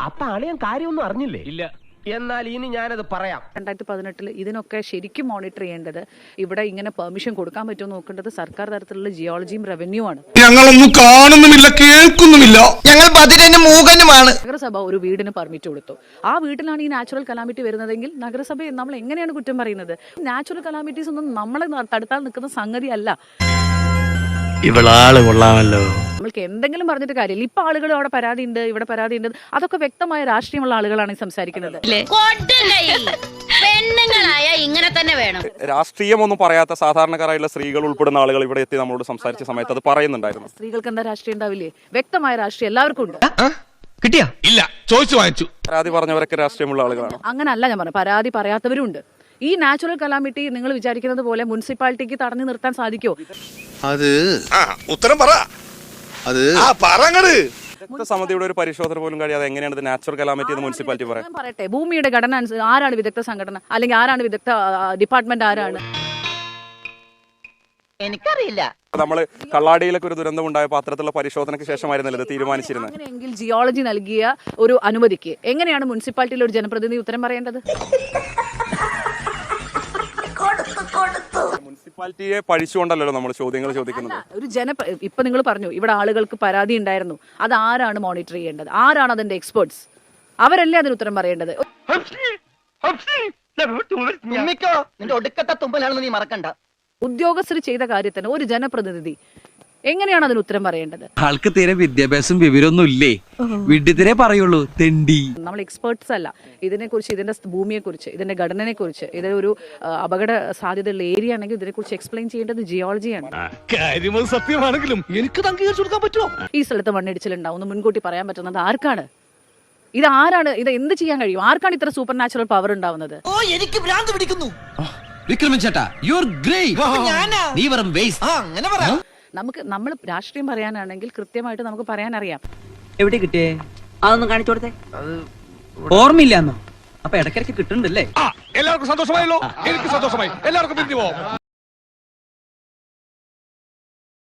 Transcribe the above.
അപ്പൊ അളിയൻ കാര്യമൊന്നും അറിഞ്ഞില്ലേ? ഇല്ല. എന്നാൽ ഇനി ഞാനത് പറയാം. 2018 ഇതിനൊക്കെ ശരിക്കും മോണിറ്റർ ചെയ്യേണ്ടത്, ഇവിടെ ഇങ്ങനെ പെർമിഷൻ കൊടുക്കാൻ പറ്റുമോ നോക്കേണ്ടത് സർക്കാർ തരത്തിലുള്ള ജിയോളജിയും റവന്യൂ ആണ്. ഞങ്ങളൊന്നും കാണുന്നുമില്ല, കേൾക്കുന്നുമില്ല, ഞങ്ങൾ ബദിരനും മൂകനുമാണ്. നഗരസഭ ഒരു വീടിന് പെർമിറ്റ് കൊടുത്തു. ആ വീട്ടിലാണ് ഈ നാച്ചുറൽ കലാമിറ്റി വരുന്നതെങ്കിൽ നഗരസഭയെ നമ്മൾ എങ്ങനെയാണ് കുറ്റം പറയുന്നത്? നാച്ചുറൽ കലാമിറ്റീസ് ഒന്നും നമ്മളെ തടുത്താൽ നിൽക്കുന്ന സംഗതി അല്ല. ഇവളാള് കൊള്ളാമല്ലോ. നമ്മൾക്ക് എന്തെങ്കിലും പറഞ്ഞിട്ട് കാര്യമില്ല. ഇപ്പൊ ആളുകൾ അവിടെ പരാതിയുണ്ട്, ഇവിടെ പരാതിയുണ്ട്, അതൊക്കെ വ്യക്തമായ രാഷ്ട്രീയമുള്ള ആളുകളാണ് സംസാരിക്കുന്നത്. പെണ്ണുങ്ങളായ ഇങ്ങനെ തന്നെ വേണം. രാഷ്ട്രീയമൊന്നും പറയാത്ത സാധാരണക്കാരായുള്ള സ്ത്രീകൾ ഉൾപ്പെടുന്ന ആളുകൾ ഇവിടെ എത്തി നമ്മളോട് സംസാരിച്ച സമയത്ത് അത് പറയുന്നുണ്ടായിരുന്നു. സ്ത്രീകൾക്ക് എന്താ രാഷ്ട്രീയം ഉണ്ടാവില്ലേ? വ്യക്തമായ രാഷ്ട്രീയം എല്ലാവർക്കും ഉണ്ട്. കിട്ടിയാ? ഇല്ല, ചോദിച്ചു വാങ്ങിച്ചു. പരാതി പറഞ്ഞവരൊക്കെ രാഷ്ട്രീയമുള്ള ആളുകളാണ്. അങ്ങനല്ല ഞാൻ പറഞ്ഞു, പരാതി പറയാത്തവരുണ്ട്. ഈ നാച്ചുറൽ കലാമിറ്റി നിങ്ങൾ വിചാരിക്കുന്നത് പോലെ മുനിസിപ്പാലിറ്റിക്ക് തടഞ്ഞു നിർത്താൻ സാധിക്കുമോ? അത് ഉത്തരം പറ. അത് സമിതിയുടെ ഒരു പരിശോധന പോലും കഴിയാതെ എങ്ങനെയാണ് നാച്ചുറൽ കലാമിറ്റി എന്ന് മുനിസിപ്പാലിറ്റി പറയാം? ഞാൻ പറയട്ടെ, ഭൂമിയുടെ ഘടന അനുസരിച്ച് ആരാണ് വിദഗ്ധ സംഘടന, അല്ലെങ്കിൽ ആരാണ് വിദഗ്ധ ഡിപ്പാർട്ട്മെന്റ്, ആരാണ്? എനിക്കറിയില്ല. നമ്മള് കള്ളാടിയിലൊക്കെ ഒരു ദുരന്തം ഉണ്ടായ പാത്രത്തിലുള്ള പരിശോധനയ്ക്ക് ശേഷമായിരുന്നല്ലോ തീരുമാനിച്ചിരുന്നത്. അങ്ങനെയെങ്കിൽ ജിയോളജി നൽകിയ ഒരു അനുമതിക്ക് എങ്ങനെയാണ് മുനിസിപ്പാലിറ്റിയിലെ ഒരു ജനപ്രതിനിധി ഉത്തരം പറയേണ്ടത്? മുനിസിപ്പാലിറ്റിയെ പഴിച്ചുകൊണ്ടല്ലോ നമ്മൾ ചോദ്യങ്ങൾ ചോദിക്കുന്നത്. ഒരു ഇപ്പൊ നിങ്ങൾ പറഞ്ഞു ഇവിടെ ആളുകൾക്ക് പരാതി ഉണ്ടായിരുന്നു, അത് ആരാണ് മോണിറ്റർ ചെയ്യേണ്ടത്? ആരാണ് അതിന്റെ എക്സ്പേർട്സ്? അവരല്ലേ അതിന് ഉത്തരം പറയേണ്ടത്? നിന്റെ ഒടുക്കത്തെ തുമ്പലാണെന്ന് നീ മറക്കണ്ട. ഉദ്യോഗസ്ഥർ ചെയ്ത കാര്യത്തിന് ഒരു ജനപ്രതിനിധി എങ്ങനെയാണ് അതിന് ഉത്തരം പറയേണ്ടത്? ആൾക്ക് തീരെ വിദ്യാഭ്യാസം വിവരമൊന്നും ഇല്ലേ, വിഡ്ഢിത്തിരെ പറയുള്ളൂ, തെണ്ടി. നമ്മൾ എക്സ്പേർട്സ് അല്ല. ഇതിനെക്കുറിച്ച്, ഇതിന്റെ ഭൂമിയെക്കുറിച്ച്, ഇതിന്റെ ഘടനയെക്കുറിച്ച്, ഇതൊരു അപകട സാധ്യതയുള്ള ഏരിയ ആണെങ്കിൽ ഇതിനെക്കുറിച്ച് എക്സ്പ്ലെയിൻ ചെയ്യേണ്ടത് ജിയോളജിയാണ്. സത്യമാണെങ്കിലും എനിക്ക് അംഗീകരിച്ചു കൊടുക്കാൻ പറ്റുമോ? ഈ സ്ഥലത്ത് മണ്ണിടിച്ചിലുണ്ടാവും മുൻകൂട്ടി പറയാൻ പറ്റുന്നത് ആർക്കാണ്? ഇത് ആരാണ്? ഇത് എന്ത് ചെയ്യാൻ കഴിയും? ആർക്കാണ് ഇത്ര സൂപ്പർ നാച്ചുറൽ പവർ ഉണ്ടാവുന്നത്? എനിക്ക് ഭ്രാന്ത് പിടിക്കുന്നു. വിക്രമൻ ചേട്ടാ, യു ആർ ഗ്രേറ്റ്. നീ വെറും വേസ്റ്റ്. നമ്മൾ രാഷ്ട്രീയം പറയാനാണെങ്കിൽ കൃത്യമായിട്ട് നമുക്ക് പറയാൻ അറിയാം. എവിടെ കിട്ടിയേ? അതൊന്നും കാണിച്ചു കൊടുത്തേ. ഓർമ്മയില്ലാന്നോ? അപ്പൊ ഇടയ്ക്കിടയ്ക്ക് കിട്ടുന്നുണ്ടല്ലേ? എല്ലാവർക്കും സന്തോഷമായല്ലോ. എനിക്ക് സന്തോഷമായി. എല്ലാവർക്കും പിരിഞ്ഞു പോവാം.